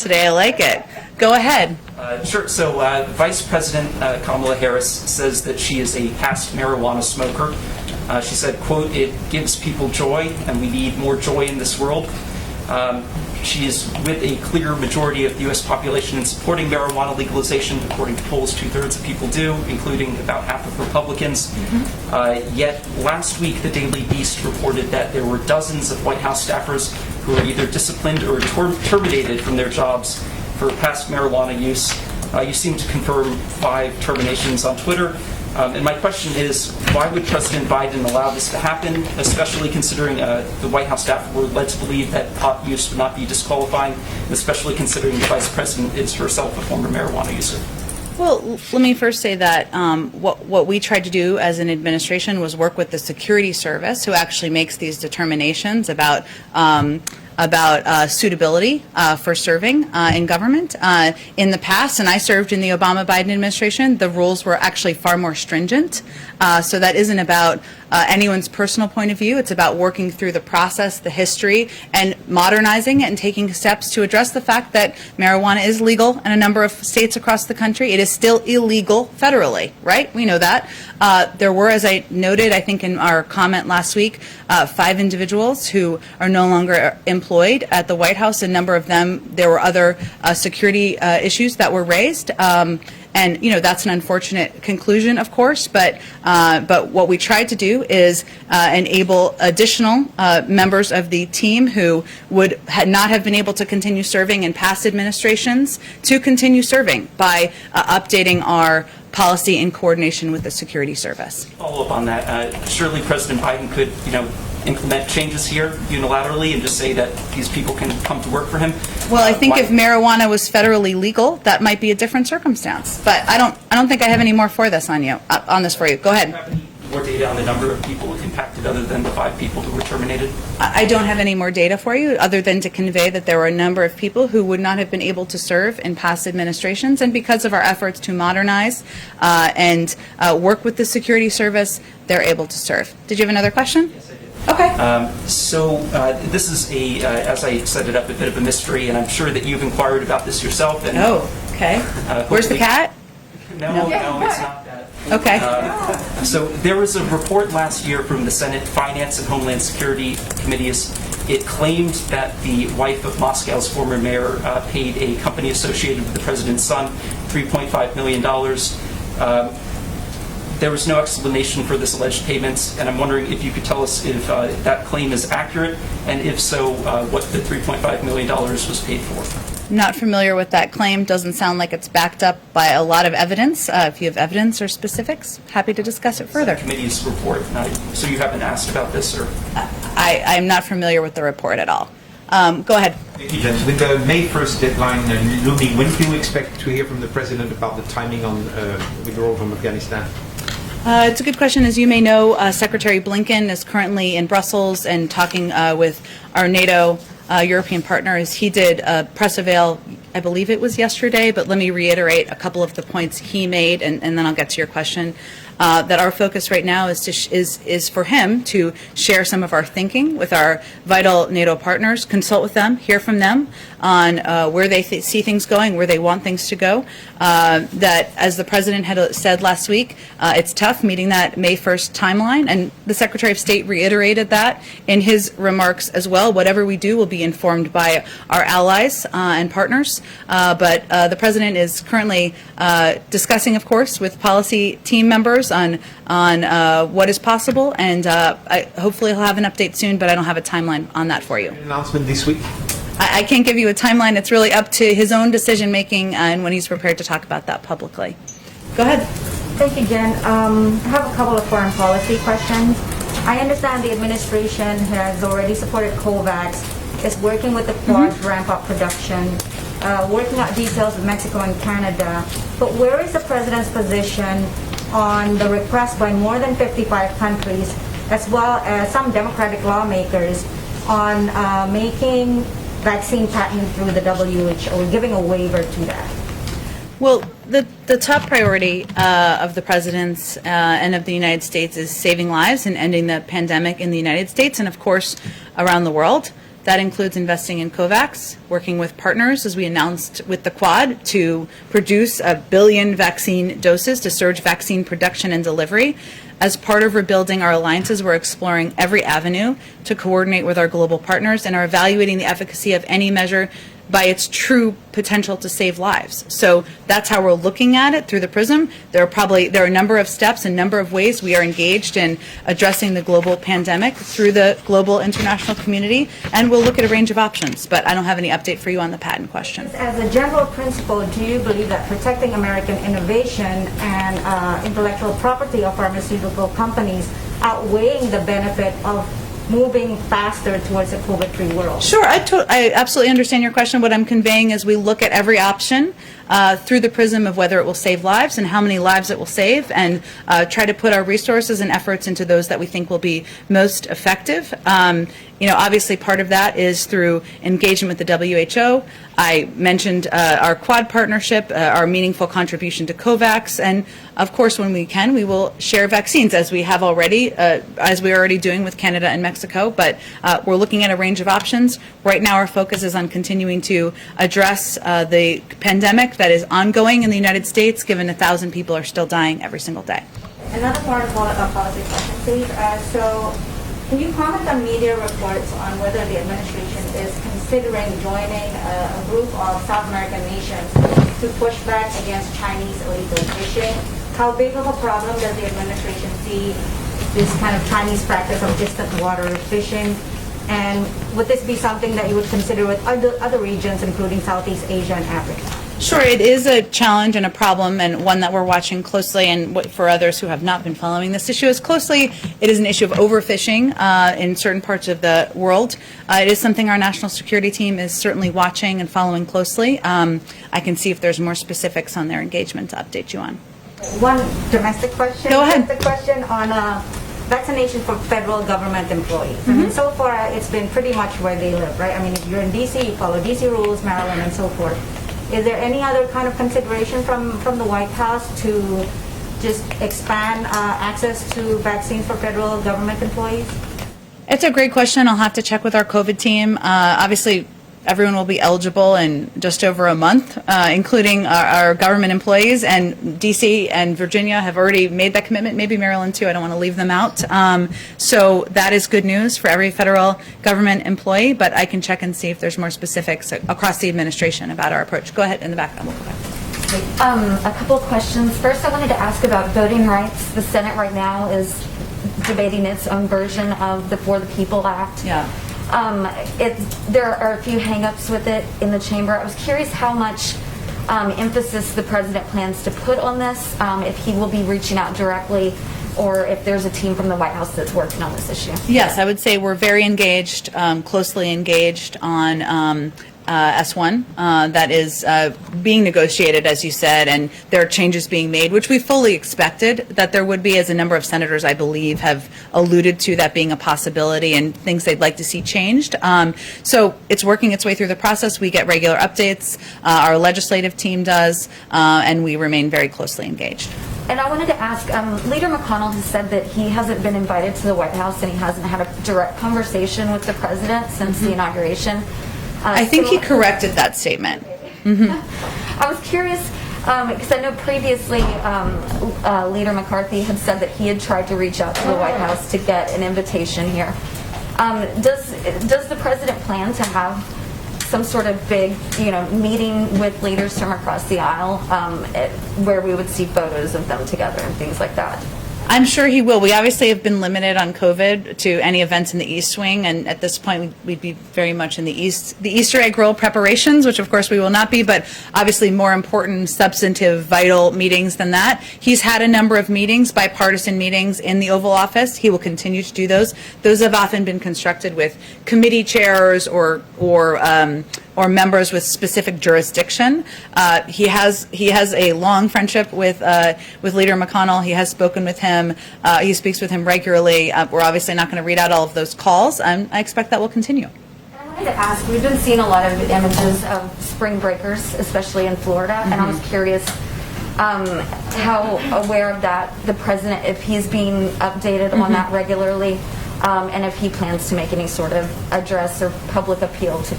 questions today. I like it. Go ahead. Sure. So Vice President Kamala Harris says that she is a past marijuana smoker. She said, quote, "It gives people joy, and we need more joy in this world." She is with a clear majority of the U.S. population in supporting marijuana legalization. According to polls, 2/3 of people do, including about half of Republicans. Yet last week, the Daily Beast reported that there were dozens of White House staffers who were either disciplined or terminated from their jobs for past marijuana use. You seem to confirm 5 terminations on Twitter. And my question is, why would President Biden allow this to happen, especially considering the White House staff were led to believe that pot use would not be disqualifying, and especially considering the Vice President is herself a former marijuana user? Well, let me first say that what we tried to do as an administration was work with the Security Service, who actually makes these determinations about suitability for serving in government. In the past, and I served in the Obama-Biden administration, the rules were actually far more stringent. So that isn't about anyone's personal point of view. It's about working through the process, the history, and modernizing it and taking steps to address the fact that marijuana is legal in a number of states across the country. It is still illegal federally, right? We know that. There were, as I noted, I think in our comment last week, 5 individuals who are no longer employed at the White House. A number of them, there were other security issues that were raised. And that's an unfortunate conclusion, of course. But what we tried to do is enable additional members of the team who would not have been able to continue serving in past administrations to continue serving by updating our policy in coordination with the Security Service. Follow up on that. Surely President Biden could, implement changes here unilaterally and just say that these people can come to work for him. Well, I think if marijuana was federally legal, that might be a different circumstance. But I don't think I have any more for this on you. On this for you. Go ahead. Do you have any more data on the number of people impacted other than the 5 people who were terminated? I don't have any more data for you other than to convey that there were a number of people who would not have been able to serve in past administrations, and because of our efforts to modernize and work with the Security Service, they're able to serve. Did you have another question? Yes, I did. Okay. This is as I set it up, a bit of a mystery, and I'm sure that you've inquired about this yourself. And, okay. Where's the cat? No, it's not that. Okay. So there was a report last year from the Senate Finance and Homeland Security Committees. It claimed that the wife of Moscow's former mayor paid a company associated with the president's son $3.5 million. There was no explanation for this alleged payments, and I'm wondering if you could tell us if that claim is accurate, and if so, what the $3.5 million was paid for. Not familiar with that claim. Doesn't sound like it's backed up by a lot of evidence. If you have evidence or specifics, happy to discuss it further. Committee's report. So you haven't asked about this, or? I'm not familiar with the report at all. Go ahead. Thank you, Jens. With the May 1st deadline looming, when do you expect to hear from the President about the timing on withdrawal from Afghanistan? It's a good question. As you may know, Secretary Blinken is currently in Brussels and talking with our NATO European partners. He did press avail, I believe it was yesterday, but let me reiterate a couple of the points he made, and then I'll get to your question. That our focus right now is for him to share some of our thinking with our vital NATO partners, consult with them, hear from them on where they see things going, where they want things to go. That, as the President had said last week, it's tough meeting that May 1st timeline, and the Secretary of State reiterated that in his remarks as well. Whatever we do will be informed by our allies and partners, but the President is currently discussing, of course, with policy team members on what is possible, and hopefully he'll have an update soon, but I don't have a timeline on that for you. An announcement this week? I can't give you a timeline. It's really up to his own decision making and when he's prepared to talk about that publicly. Go ahead. Thank you, Jen. I have a couple of foreign policy questions. I understand the administration has already supported COVAX, is working with the Quad to ramp up production, working out details with Mexico and Canada, but where is the President's position on the request by more than 55 countries, as well as some Democratic lawmakers, on making vaccine patent through the WHO, giving a waiver to that? Well, the top priority of the President's and of the United States is saving lives and ending the pandemic in the United States and, of course, around the world. That includes investing in COVAX, working with partners, as we announced with the Quad, to produce 1 billion vaccine doses to surge vaccine production and delivery. As part of rebuilding our alliances, we're exploring every avenue to coordinate with our global partners and are evaluating the efficacy of any measure by its true potential to save lives. So that's how we're looking at it through the prism. There are a number of steps, a number of ways we are engaged in addressing the global pandemic through the global international community, and we'll look at a range of options. But I don't have any update for you on the patent question. As a general principle, do you believe that protecting American innovation and intellectual property of pharmaceutical companies outweighing the benefit of moving faster towards a COVID-free world? Sure, I absolutely understand your question. What I'm conveying is we look at every option through the prism of whether it will save lives and how many lives it will save, and try to put our resources and efforts into those that we think will be most effective. Obviously part of that is through engagement with the WHO. I mentioned our Quad partnership, our meaningful contribution to COVAX, and of course when we can, we will share vaccines as we have already, as we are already doing with Canada and Mexico, but we're looking at a range of options. Right now our focus is on continuing to address the pandemic that is ongoing in the United States, given 1,000 people are still dying every single day. Another foreign policy question, please. So, can you comment on media reports on whether the administration is considering joining a group of South American nations to push back against Chinese illegal fishing? How big of a problem does the administration see this kind of Chinese practice of distant water fishing? And would this be something that you would consider with other regions, including Southeast Asia and Africa? Sure, it is a challenge and a problem, and one that we're watching closely. And for others who have not been following this issue as closely, it is an issue of overfishing in certain parts of the world. It is something our national security team is certainly watching and following closely. I can see if there's more specifics on their engagement to update you on. One domestic question. Go ahead. The question on vaccination for federal government employees. I mean, so far it's been pretty much where they live, right? I mean, if you're in D.C., you follow D.C. rules, Maryland, and so forth. Is there any other kind of consideration from the White House to just expand access to vaccines for federal government employees? It's a great question. I'll have to check with our COVID team. Obviously, everyone will be eligible in just over a month, including our government employees. And D.C. and Virginia have already made that commitment, maybe Maryland too. I don't want to leave them out. So that is good news for every federal government employee, but I can check and see if there's more specifics across the administration about our approach. Go ahead in the back. We'll go back. A couple of questions. First, I wanted to ask about voting rights. The Senate right now is debating its own version of the For the People Act. Yeah. There are a few hang-ups with it in the chamber. I was curious how much emphasis the president plans to put on this, if he will be reaching out directly, or if there's a team from the White House that's working on this issue. Yes, I would say we're very engaged, closely engaged on S1 that is being negotiated, as you said, and there are changes being made, which we fully expected that there would be, as a number of senators, I believe, have alluded to that being a possibility and things they'd like to see changed. So it's working its way through the process. We get regular updates. Our legislative team does, and we remain very closely engaged. And I wanted to ask, Leader McConnell has said that he hasn't been invited to the White House and he hasn't had a direct conversation with the president since the inauguration. I think he corrected that statement. I was curious, because I know previously Leader McCarthy had said that he had tried to reach out to the White House to get an invitation here. Does the president plan to have some sort of big, meeting with leaders from across the aisle where we would see photos of them together and things like that? I'm sure he will. We obviously have been limited on COVID to any events in the East Wing, and at this point we'd be very much in the Easter egg roll preparations, which of course we will not be, but obviously more important, substantive, vital meetings than that. He's had a number of meetings, bipartisan meetings in the Oval Office. He will continue to do those. Those have often been constructed with committee chairs or members with specific jurisdiction. He has a long friendship with Leader McConnell. He has spoken with him. He speaks with him regularly. We're obviously not going to read out all of those calls. I expect that will continue. I wanted to ask, we've been seeing a lot of images of spring breakers, especially in Florida, and I was curious how aware of that the president, if he's being updated on that regularly, and if he plans to make any sort of address or public appeal to